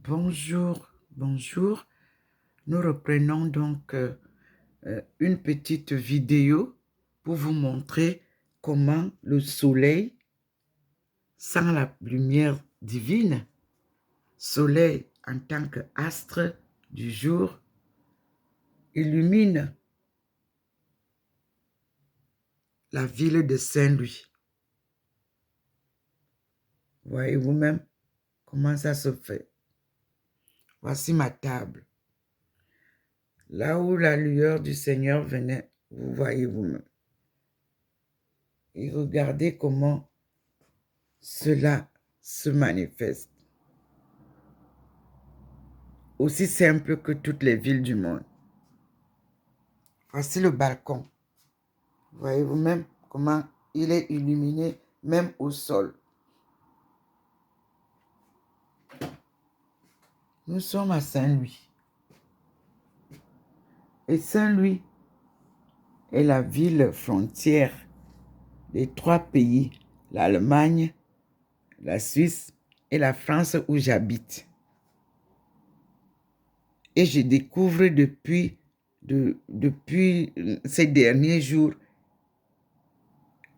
Bonjour, bonjour. Nous reprenons donc une petite vidéo pour vous montrer comment le soleil, sans la lumière divine, soleil en tant qu'astre du jour, illumine la ville de Saint-Louis. Voyez vous-même comment ça se fait. Voici ma table. Là où la lueur du Seigneur venait, vous voyez vous-même. Et regardez comment cela se manifeste. Aussi simple que toutes les villes du monde. Voici le balcon. Voyez vous-même comment il est illuminé même au sol. Nous sommes à Saint-Louis. Et Saint-Louis est la ville frontière des 3 pays, l'Allemagne, la Suisse et la France où j'habite. Et je découvre depuis ces derniers jours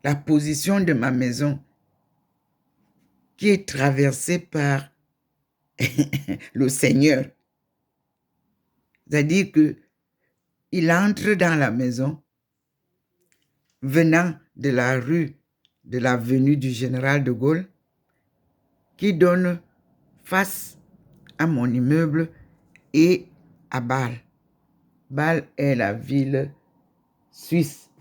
la position de ma maison qui est traversée par le Seigneur. C'est-à-dire qu'il entre dans la maison venant de la rue de l'avenue du Général de Gaulle qui donne face à mon immeuble et à Bâle. Bâle est la ville suisse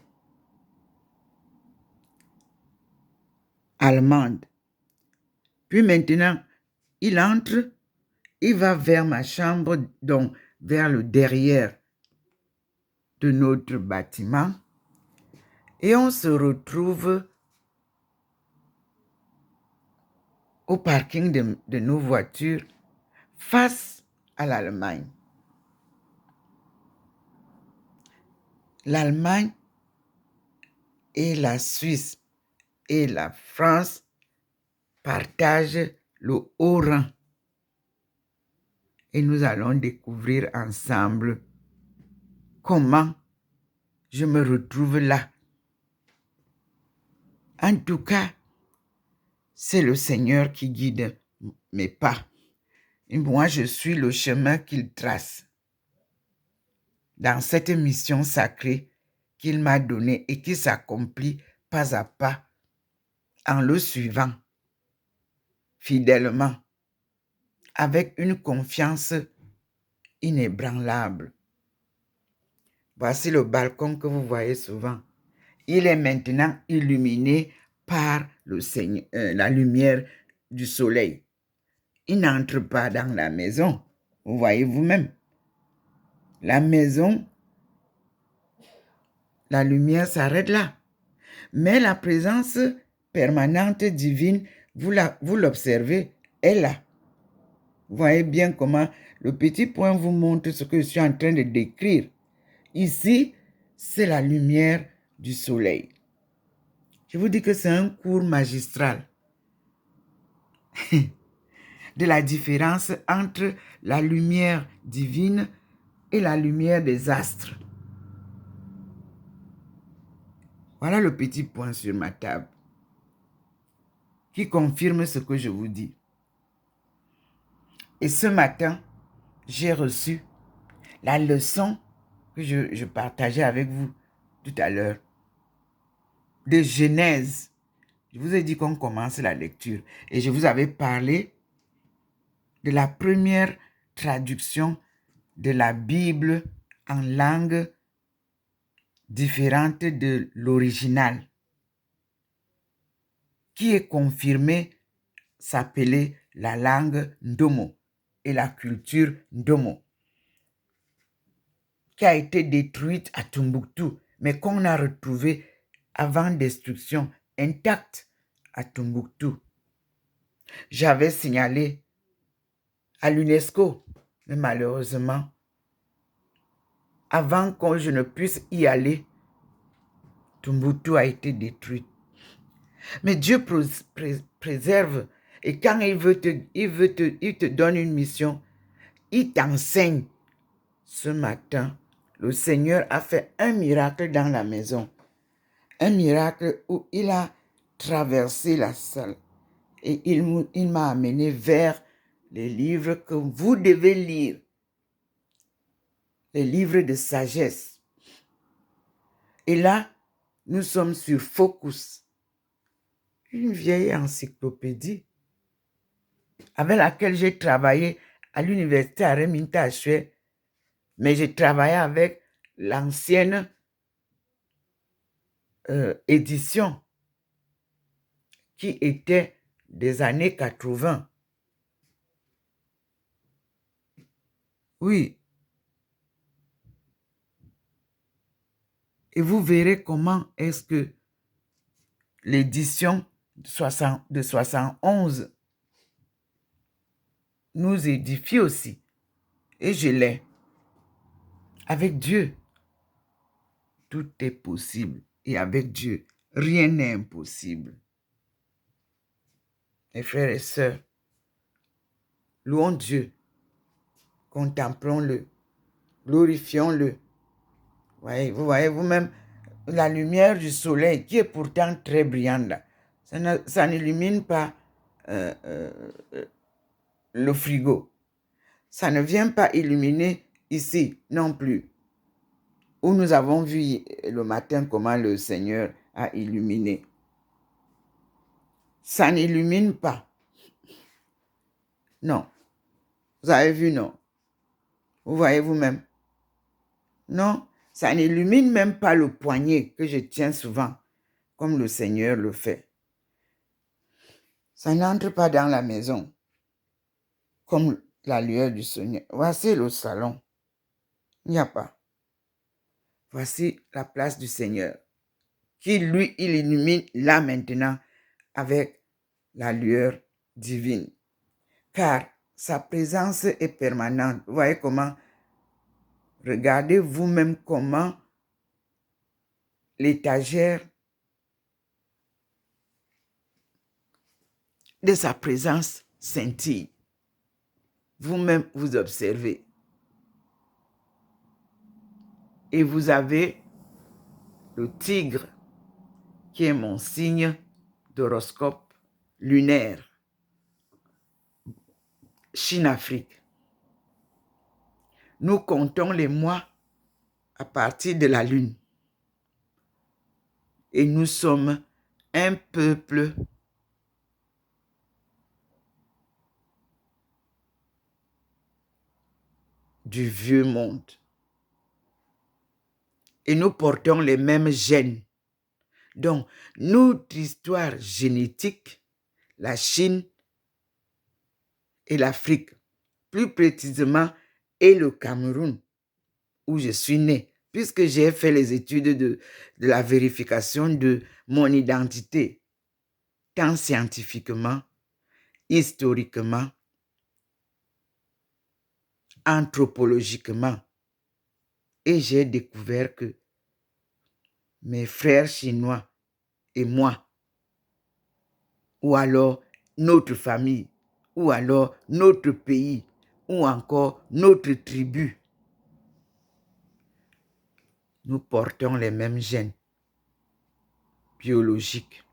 allemande. Puis maintenant, il entre, il va vers ma chambre, donc vers le derrière de notre bâtiment, et on se retrouve au parking de nos voitures face à l'Allemagne. L'Allemagne et la Suisse et la France partagent le Haut-Rhin. Et nous allons découvrir ensemble comment je me retrouve là. En tout cas, c'est le Seigneur qui guide mes pas. Et moi, je suis le chemin qu'il trace dans cette mission sacrée qu'il m'a donnée et qui s'accomplit pas à pas en le suivant fidèlement, avec une confiance inébranlable. Voici le balcon que vous voyez souvent. Il est maintenant illuminé par la lumière du soleil. Il n'entre pas dans la maison. Vous voyez vous-même. La maison, la lumière s'arrête là. Mais la présence permanente divine, vous l'observez, est là. Vous voyez bien comment le petit point vous montre ce que je suis en train de décrire. Ici, c'est la lumière du soleil. Je vous dis que c'est un cours magistral de la différence entre la lumière divine et la lumière des astres. Voilà le petit point sur ma table qui confirme ce que je vous dis. Et ce matin, j'ai reçu la leçon que je partageais avec vous tout à l'heure de Genèse. Je vous ai dit qu'on commence la lecture et je vous avais parlé de la première traduction de la Bible en langue différente de l'original, qui est confirmée s'appeler la langue Ndomo et la culture Ndomo, qui a été détruite à Tombouctou, mais qu'on a retrouvée avant destruction intacte à Tombouctou. J'avais signalé à l'UNESCO, mais malheureusement, avant que je ne puisse y aller, Tombouctou a été détruite. Mais Dieu préserve Et quand il te donne une mission, il t'enseigne. Ce matin, le Seigneur a fait un miracle dans la maison. Un miracle où il a traversé la salle et il m'a amené vers les livres que vous devez lire. Les livres de sagesse. Et là, nous sommes sur Focus, une vieille encyclopédie avec laquelle j'ai travaillé à l'université à Remington, mais j'ai travaillé avec l'ancienne édition qui était des années 80. Oui. Et vous verrez comment est-ce que l'édition de 71 nous édifie aussi. Et je l'ai. Avec Dieu, tout est possible. Et avec Dieu, rien n'est impossible. Mes frères et sœurs, louons Dieu, contemplons-le, glorifions-le. Vous voyez vous-même la lumière du soleil qui est pourtant très brillante. Ça n'illumine pas le frigo. Ça ne vient pas illuminer ici non plus. Où nous avons vu le matin comment le Seigneur a illuminé. Ça n'illumine pas. Non. Vous avez vu, non? Vous voyez vous-même? Non, ça n'illumine même pas le poignet que je tiens souvent, comme le Seigneur le fait. Ça n'entre pas dans la maison, comme la lueur du Seigneur. Voici le salon. Il n'y a pas. Voici la place du Seigneur, qui lui, il illumine là maintenant avec la lueur divine. Car sa présence est permanente. Vous voyez comment? Regardez vous-même comment l'étagère de sa présence scintille. Vous-même, vous observez. Et vous avez le tigre, qui est mon signe d'horoscope lunaire. Chine-Afrique. Nous comptons les mois à partir de la lune. Et nous sommes un peuple du vieux monde. Et nous portons les mêmes gènes. Donc, notre histoire génétique, la Chine et l'Afrique, plus précisément, et le Cameroun, où je suis né, puisque j'ai fait les études de la vérification de mon identité, tant scientifiquement, historiquement, anthropologiquement. Et j'ai découvert que mes frères chinois et moi, ou alors notre famille, ou alors notre pays, ou encore notre tribu, nous portons les mêmes gènes biologiques,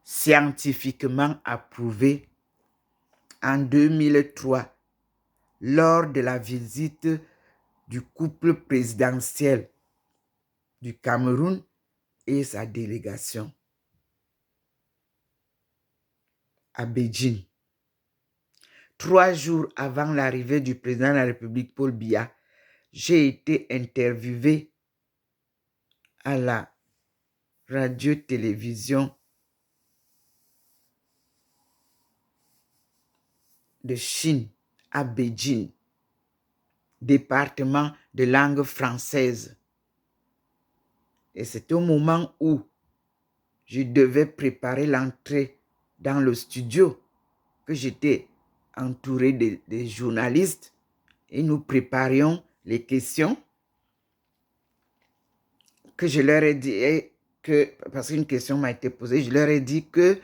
scientifiquement approuvés en 2003 lors de la visite du couple présidentiel du Cameroun et sa délégation à Beijing. 3 jours avant l'arrivée du président de la République, Paul Biya, j'ai été interviewé à la radio-télévision de Chine à Beijing, département de langue française. Et c'est au moment où je devais préparer l'entrée dans le studio que j'étais entouré des journalistes et nous préparions les questions que je leur ai dit, parce qu'une question m'a été posée, je leur ai dit que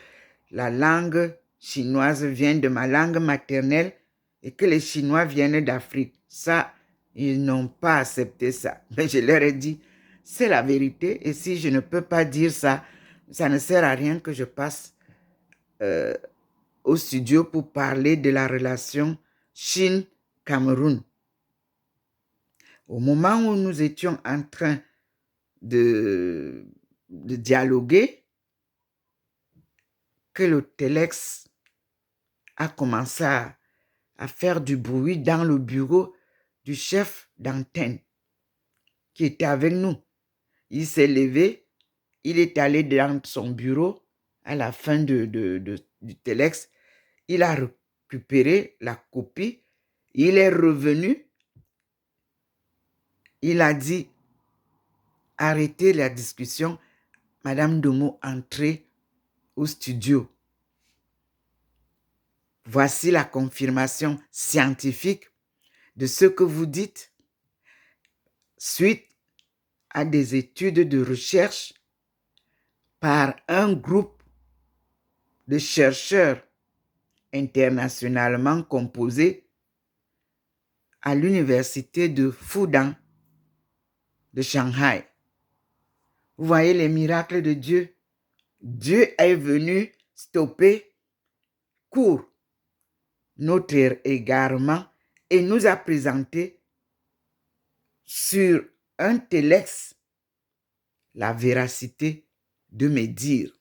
la langue chinoise vient de ma langue maternelle et que les Chinois viennent d'Afrique. Ça, ils n'ont pas accepté ça. Mais je leur ai dit, c'est la vérité. Et si je ne peux pas dire ça, ça ne sert à rien que je passe au studio pour parler de la relation Chine-Cameroun. Au moment où nous étions en train de dialoguer, que le téléx a commencé à faire du bruit dans le bureau du chef d'antenne qui était avec nous. Il s'est levé, il est allé dans son bureau à la fin du téléx. Il a récupéré la copie. Il est revenu. Il a dit, arrêtez la discussion. Madame Domo, entrez au studio. Voici la confirmation scientifique de ce que vous dites suite à des études de recherche par un groupe de chercheurs internationalement composé à l'université de Fudan de Shanghai. Vous voyez les miracles de Dieu. Dieu est venu stopper court notre égarement et nous a présenté sur un téléx la véracité de mes dires.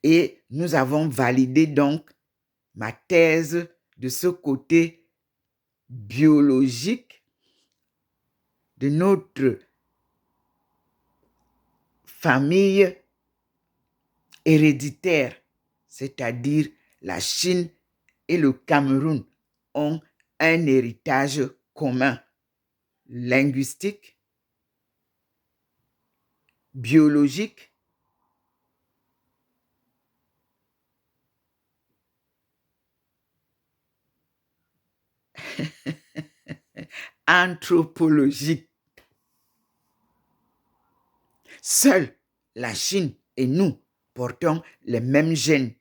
Et nous avons validé donc ma thèse de ce côté biologique de notre famille héréditaire, c'est-à-dire la Chine et le Cameroun ont un héritage commun linguistique, biologique, anthropologique. Seule la Chine et nous portons les mêmes gènes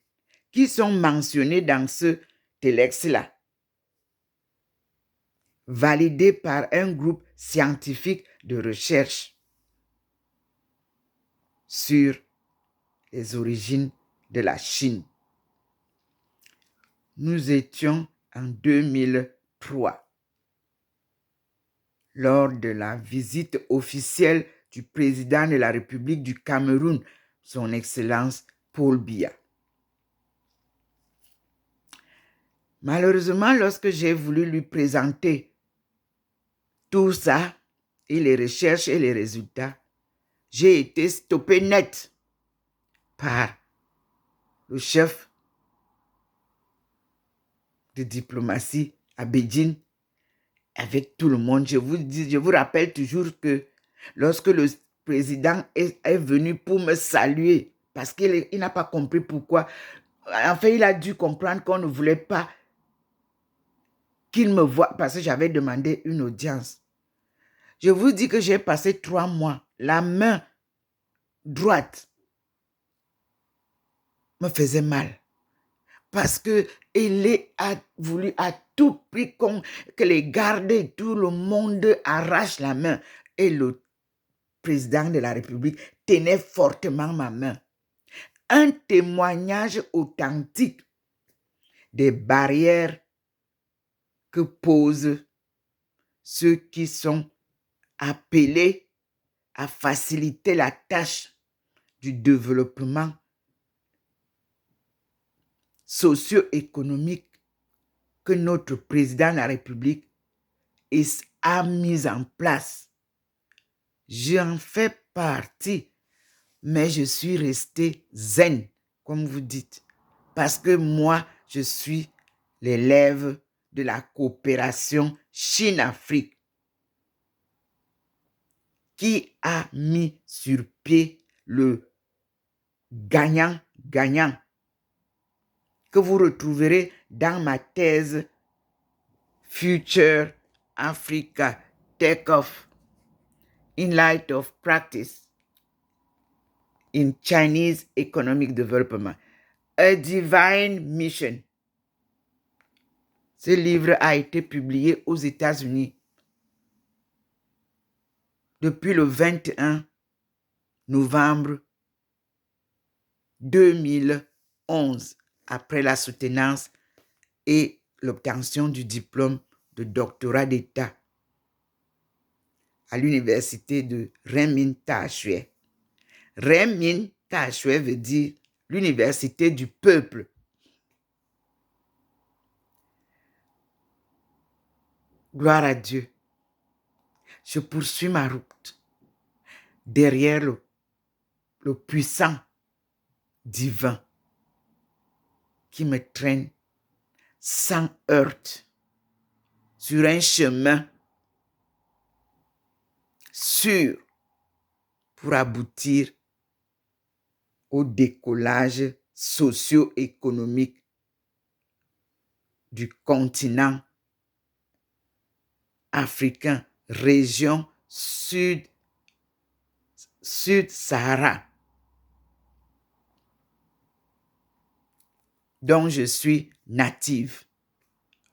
qui sont mentionnés dans ce téléx-là, validé par un groupe scientifique de recherche sur les origines de la Chine. Nous étions en 2003 lors de la visite officielle du président de la République du Cameroun, son Excellence Paul Biya. Malheureusement, lorsque j'ai voulu lui présenter tout ça, et les recherches et les résultats, j'ai été stoppé net par le chef de diplomatie à Beijing, avec tout le monde. Je vous rappelle toujours que lorsque le président est venu pour me saluer, parce qu'il n'a pas compris pourquoi, enfin, il a dû comprendre qu'on ne voulait pas qu'il me voie, parce que j'avais demandé une audience. Je vous dis que j'ai passé 3 mois, la main droite me faisait mal. Parce qu'il a voulu à tout prix que les gardes et tout le monde arrachent la main. Et le président de la République tenait fortement ma main. Un témoignage authentique des barrières que posent ceux qui sont appelés à faciliter la tâche du développement socio-économique que notre président de la République a mis en place. J'en fais partie, mais je suis resté zen, comme vous dites, parce que moi, je suis l'élève de la coopération Chine-Afrique qui a mis sur pied le gagnant-gagnant que vous retrouverez dans ma thèse Future Africa Take-Off in Light of Practice in Chinese Economic Development. A Divine Mission. Ce livre a été publié aux États-Unis depuis le 21 novembre 2011, après la soutenance et l'obtention du diplôme de doctorat d'État à l'université de Renmin Tashue. Renmin Tashue veut dire l'université du peuple. Gloire à Dieu. Je poursuis ma route derrière le puissant divin qui me traîne sans heurte sur un chemin sûr pour aboutir au décollage socio-économique du continent africain, région Sud-Sahara, dont je suis native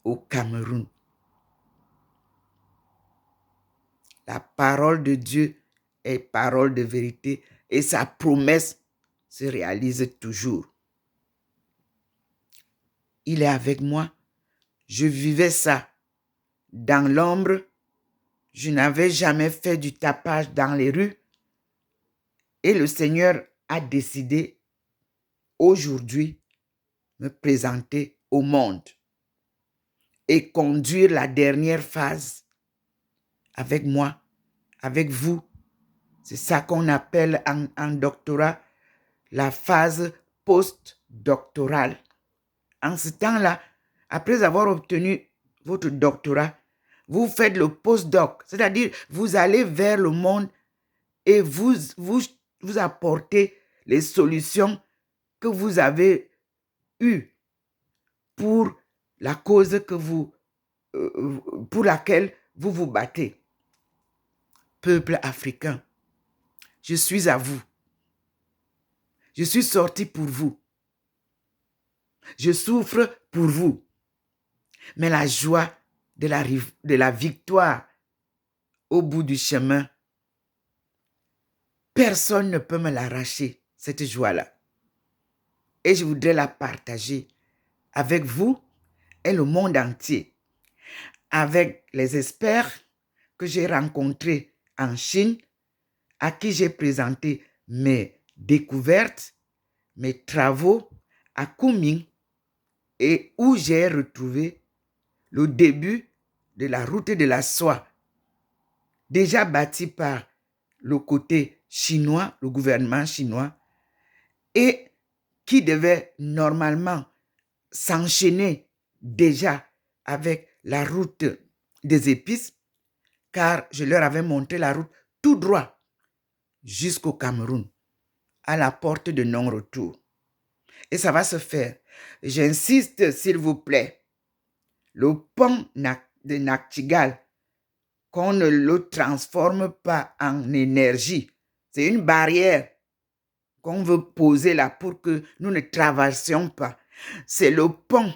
au Cameroun. La parole de Dieu est parole de vérité et sa promesse se réalise toujours. Il est avec moi. Je vivais ça dans l'ombre. Je n'avais jamais fait du tapage dans les rues. Et le Seigneur a décidé aujourd'hui me présenter au monde et conduire la dernière phase avec moi, avec vous. C'est ça qu'on appelle en doctorat la phase post-doctorale. En ce temps-là, après avoir obtenu votre doctorat, vous faites le post-doc, c'est-à-dire vous allez vers le monde et vous apportez les solutions que vous avez eues pour la cause pour laquelle vous vous battez. Peuple africain, je suis à vous. Je suis sorti pour vous. Je souffre pour vous. Mais la joie de la victoire au bout du chemin, personne ne peut me l'arracher, cette joie-là. Et je voudrais la partager avec vous et le monde entier, avec les experts que j'ai rencontrés en Chine, à qui j'ai présenté mes découvertes, mes travaux à Kunming, et où j'ai retrouvé le début de la route de la soie, déjà bâtie par le côté chinois, le gouvernement chinois, et qui devait normalement s'enchaîner déjà avec la route des épices, car je leur avais montré la route tout droit jusqu'au Cameroun, à la porte de non-retour. Et ça va se faire. J'insiste, s'il vous plaît, le pont de Nachtigal, qu'on ne le transforme pas en énergie. C'est une barrière qu'on veut poser là pour que nous ne traversions pas. C'est le pont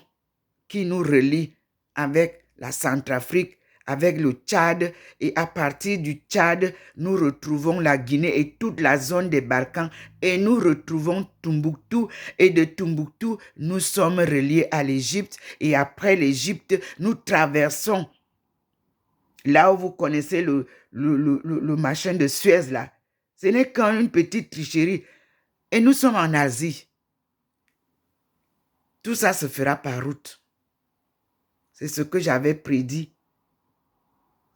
qui nous relie avec la Centrafrique, avec le Tchad, et à partir du Tchad, nous retrouvons la Guinée et toute la zone des Balkans, et nous retrouvons Tombouctou, et de Tombouctou, nous sommes reliés à l'Égypte, et après l'Égypte, nous traversons là où vous connaissez le machin de Suez là. Ce n'est qu'une petite tricherie. Et nous sommes en Asie. Tout ça se fera par route. C'est ce que j'avais prédit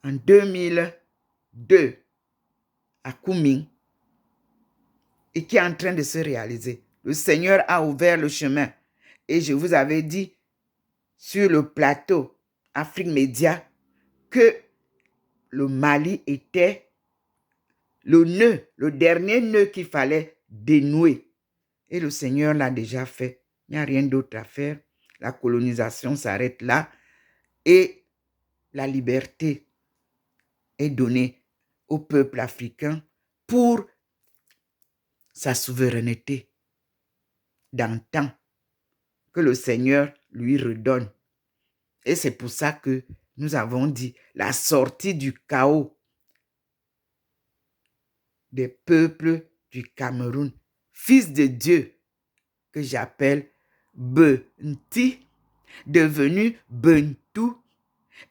en 2002 à Kunming et qui est en train de se réaliser. Le Seigneur a ouvert le chemin et je vous avais dit sur le plateau Afrique Média que le Mali était le nœud, le dernier nœud qu'il fallait dénouer. Et le Seigneur l'a déjà fait. Il n'y a rien d'autre à faire. La colonisation s'arrête là et la liberté est donnée au peuple africain pour sa souveraineté d'antan que le Seigneur lui redonne. Et c'est pour ça que nous avons dit la sortie du chaos des peuples du Cameroun. Fils de Dieu, que j'appelle Benti, devenu Bentu.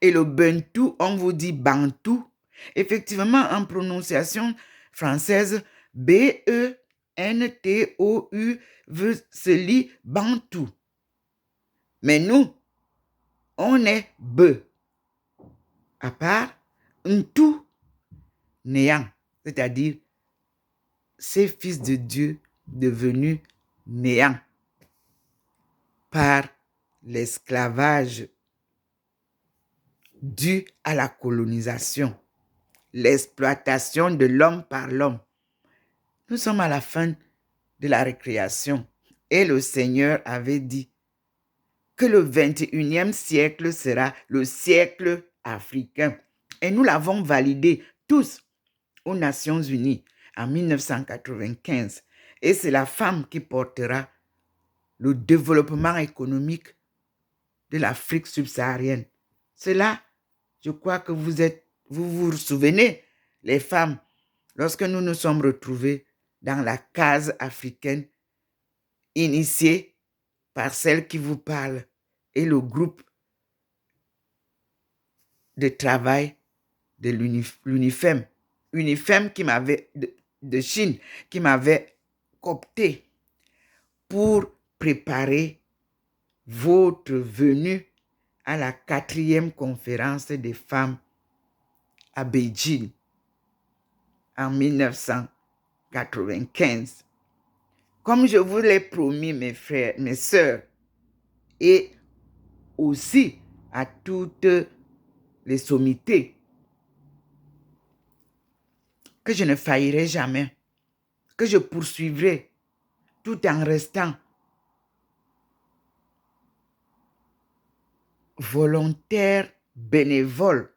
Et le Bentu, on vous dit Bantu. Effectivement, en prononciation française, B-E-N-T-O-U se lit Bantu. Mais nous, on est B. À part Ntu, néant, c'est-à-dire ces fils de Dieu devenus néants par l'esclavage dû à la colonisation, l'exploitation de l'homme par l'homme. Nous sommes à la fin de la récréation et le Seigneur avait dit que le 21e siècle sera le siècle africain. Et nous l'avons validé tous aux Nations Unies en 1995. Et c'est la femme qui portera le développement économique de l'Afrique subsaharienne. Cela, je crois que vous vous souvenez, les femmes, lorsque nous nous sommes retrouvés dans la case africaine, initiée par celle qui vous parle et le groupe de travail de l'UNIFEM. UNIFEM qui m'avait, de Chine, qui m'avait coopté pour préparer votre venue à la 4e conférence des femmes à Beijing en 1995. Comme je vous l'ai promis, mes frères, mes sœurs, et aussi à toutes les sommités, que je ne faillirai jamais, que je poursuivrai tout en restant volontaire bénévole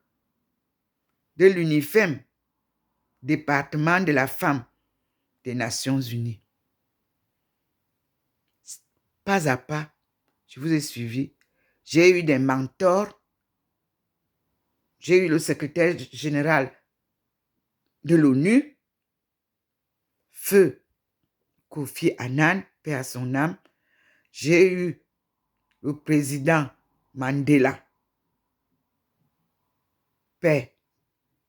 de l'UNIFEM, département de la femme des Nations Unies. Pas à pas, je vous ai suivi. J'ai eu des mentors. J'ai eu le secrétaire général de l'ONU, Feu Kofi Annan, paix à son âme. J'ai eu le président Mandela, paix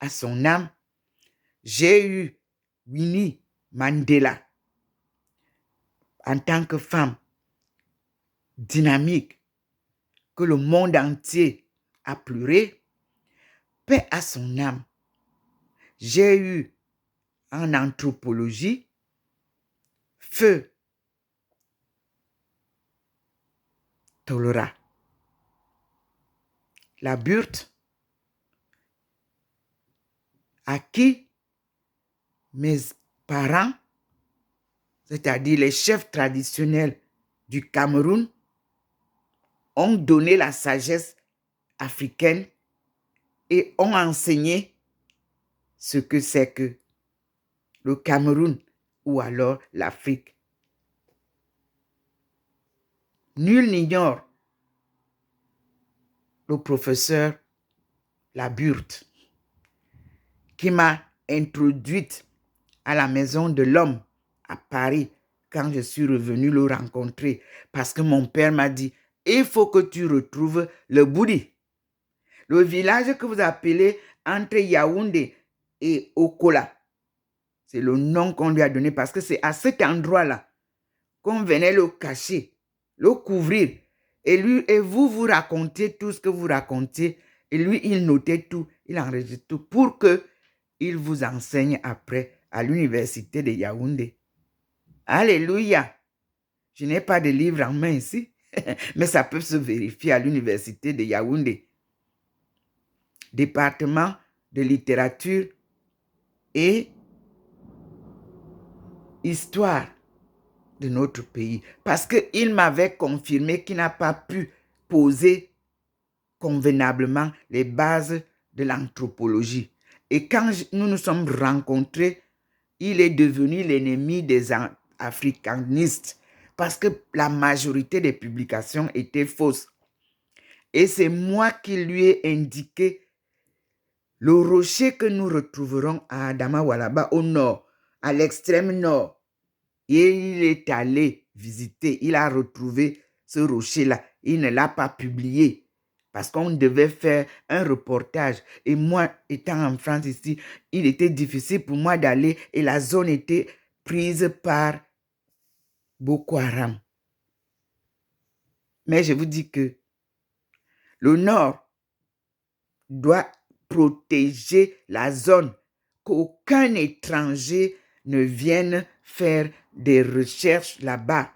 à son âme. J'ai eu Winnie Mandela en tant que femme dynamique que le monde entier a pleuré. Paix à son âme. J'ai eu en anthropologie Feu Tolera. La Burte, à qui mes parents, c'est-à-dire les chefs traditionnels du Cameroun, ont donné la sagesse africaine et ont enseigné ce que c'est que le Cameroun ou alors l'Afrique. Nul n'ignore le professeur Laburte qui m'a introduite à la maison de l'homme à Paris quand je suis revenue le rencontrer parce que mon père m'a dit il faut que tu retrouves le Boudi, le village que vous appelez entre Yaoundé et Okola. C'est le nom qu'on lui a donné parce que c'est à cet endroit-là qu'on venait le cacher, le couvrir. Et vous racontiez tout ce que vous racontiez. Et lui, il notait tout, il enregistrait tout pour qu'il vous enseigne après à l'université de Yaoundé. Alléluia! Je n'ai pas de livre en main ici, mais ça peut se vérifier à l'université de Yaoundé. Département de littérature et histoire de notre pays. Parce qu'il m'avait confirmé qu'il n'a pas pu poser convenablement les bases de l'anthropologie. Et quand nous nous sommes rencontrés, il est devenu l'ennemi des africanistes. parce que la majorité des publications étaient fausses. Et c'est moi qui lui ai indiqué le rocher que nous retrouverons à Adama Walaba au nord, à l'extrême nord. Et il est allé visiter, il a retrouvé ce rocher-là. Il ne l'a pas publié parce qu'on devait faire un reportage. Et moi, étant en France ici, il était difficile pour moi d'aller et la zone était prise par Boko Haram. Mais je vous dis que le Nord doit protéger la zone, qu'aucun étranger ne vienne faire des recherches là-bas.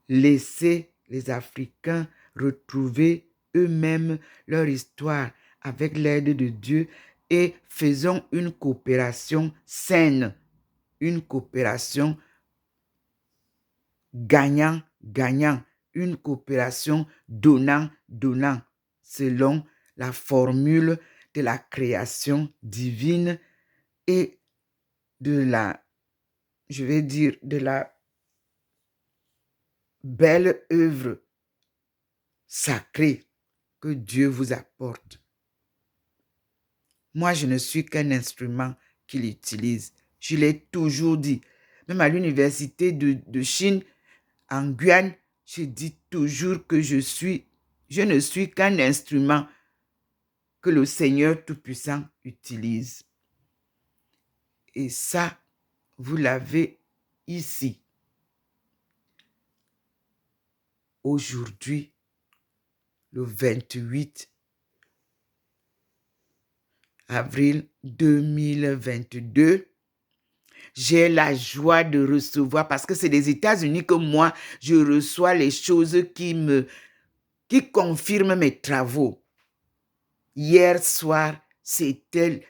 Laissez les Africains retrouver eux-mêmes leur histoire avec l'aide de Dieu et faisons une coopération saine, une coopération gagnant-gagnant, une coopération donnant-donnant, selon la formule de la création divine et de la, je vais dire, de la belle œuvre sacrée que Dieu vous apporte. Moi, je ne suis qu'un instrument qu'il utilise. Je l'ai toujours dit. Même à l'université de Chine, en Guyane, je dis toujours que je ne suis qu'un instrument que le Seigneur Tout-Puissant utilise. Et ça, vous l'avez ici. Aujourd'hui, le 28 avril 2022, j'ai la joie de recevoir, parce que c'est des États-Unis que moi, je reçois les choses qui confirment mes travaux. Hier soir, c'était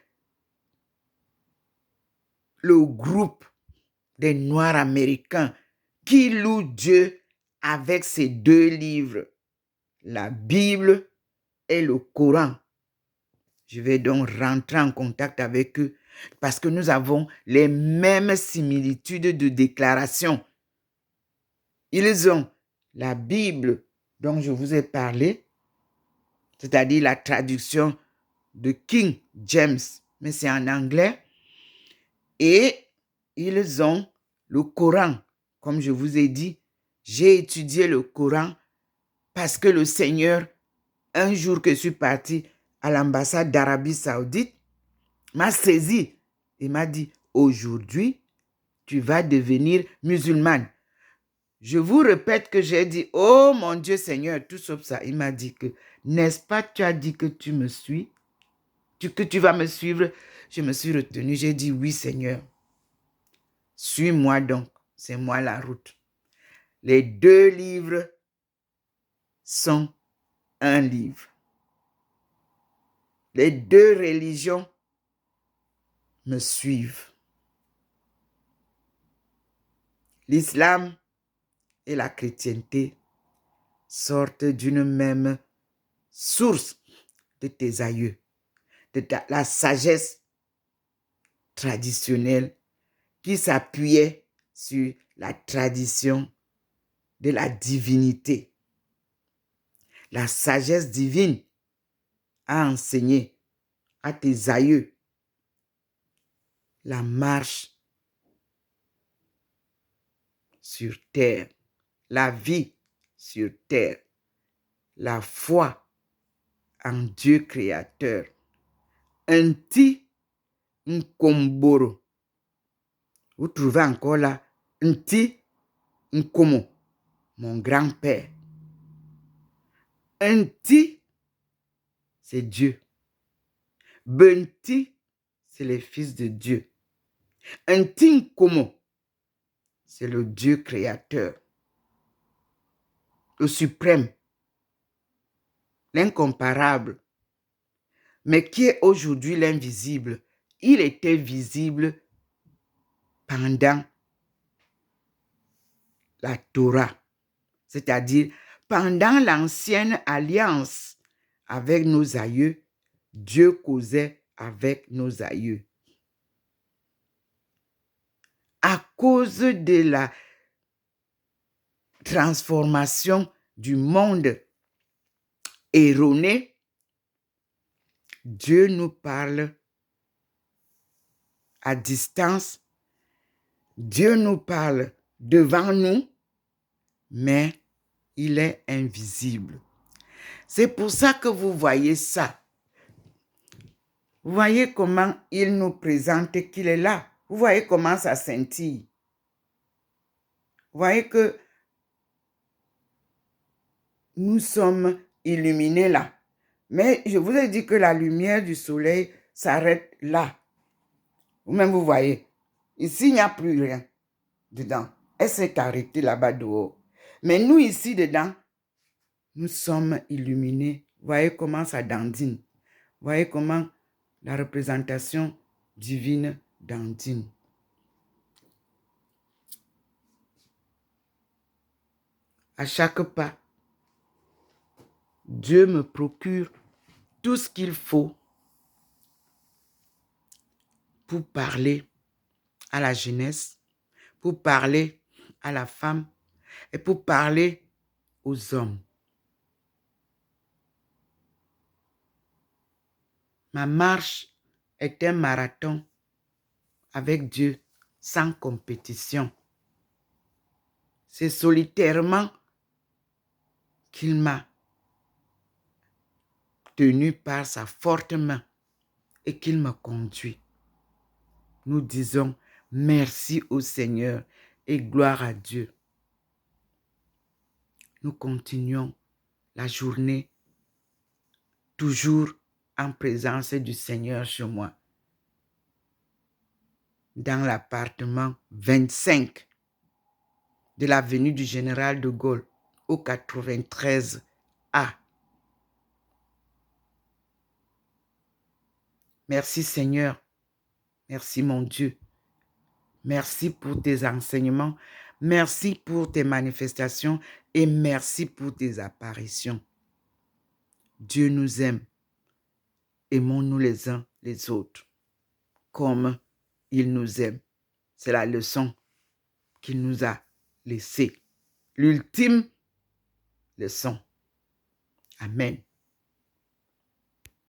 le groupe des Noirs américains qui loue Dieu avec ces deux livres, la Bible et le Coran. Je vais donc rentrer en contact avec eux parce que nous avons les mêmes similitudes de déclaration. Ils ont la Bible dont je vous ai parlé, c'est-à-dire la traduction de King James, mais c'est en anglais. Et ils ont le Coran. Comme je vous ai dit, j'ai étudié le Coran parce que le Seigneur, un jour que je suis parti à l'ambassade d'Arabie Saoudite, m'a saisi et m'a dit, aujourd'hui, tu vas devenir musulmane. Je vous répète que j'ai dit, oh mon Dieu Seigneur, tout sauf ça. Il m'a dit que, n'est-ce pas, tu as dit que tu me suis, que tu vas me suivre. Je me suis retenu, j'ai dit, oui Seigneur. Suis-moi donc, c'est moi la route. Les deux livres sont un livre. Les deux religions me suivent. L'islam et la chrétienté sortent d'une même source de tes aïeux, de la sagesse traditionnelle qui s'appuyait sur la tradition de la divinité. La sagesse divine a enseigné à tes aïeux la marche sur terre, la vie sur terre, la foi en Dieu créateur. Nti Nkomboro. Vous trouvez encore là Nti Nkomo, mon grand-père. Nti, c'est Dieu. Benti, c'est les fils de Dieu. Nti Nkomo, c'est le Dieu créateur, le suprême, l'incomparable, mais qui est aujourd'hui l'invisible. Il était visible pendant la Torah, c'est-à-dire pendant l'ancienne alliance avec nos aïeux, Dieu causait avec nos aïeux. À cause de la transformation du monde erroné, Dieu nous parle à distance. Dieu nous parle devant nous, mais il est invisible. C'est pour ça que vous voyez ça. Vous voyez comment il nous présente qu'il est là. Vous voyez comment ça scintille. Vous voyez que nous sommes illuminés là. Mais je vous ai dit que la lumière du soleil s'arrête là. Vous-même, vous voyez. Ici, il n'y a plus rien dedans. Elle s'est arrêtée là-bas dehors. Mais nous, ici, dedans, nous sommes illuminés. Vous voyez comment ça dandine. Vous voyez comment la représentation divine dandine. À chaque pas, Dieu me procure tout ce qu'il faut pour parler à la jeunesse, pour parler à la femme et pour parler aux hommes. Ma marche est un marathon avec Dieu sans compétition. C'est solitairement qu'il m'a tenu par sa forte main et qu'il me conduit. Nous disons merci au Seigneur et gloire à Dieu. Nous continuons la journée toujours en présence du Seigneur chez moi. Dans l'appartement 25 de l'avenue du Général de Gaulle au 93A. Merci Seigneur. Merci mon Dieu. Merci pour tes enseignements. Merci pour tes manifestations et merci pour tes apparitions. Dieu nous aime. Aimons-nous les uns les autres comme il nous aime. C'est la leçon qu'il nous a laissée. L'ultime leçon. Amen.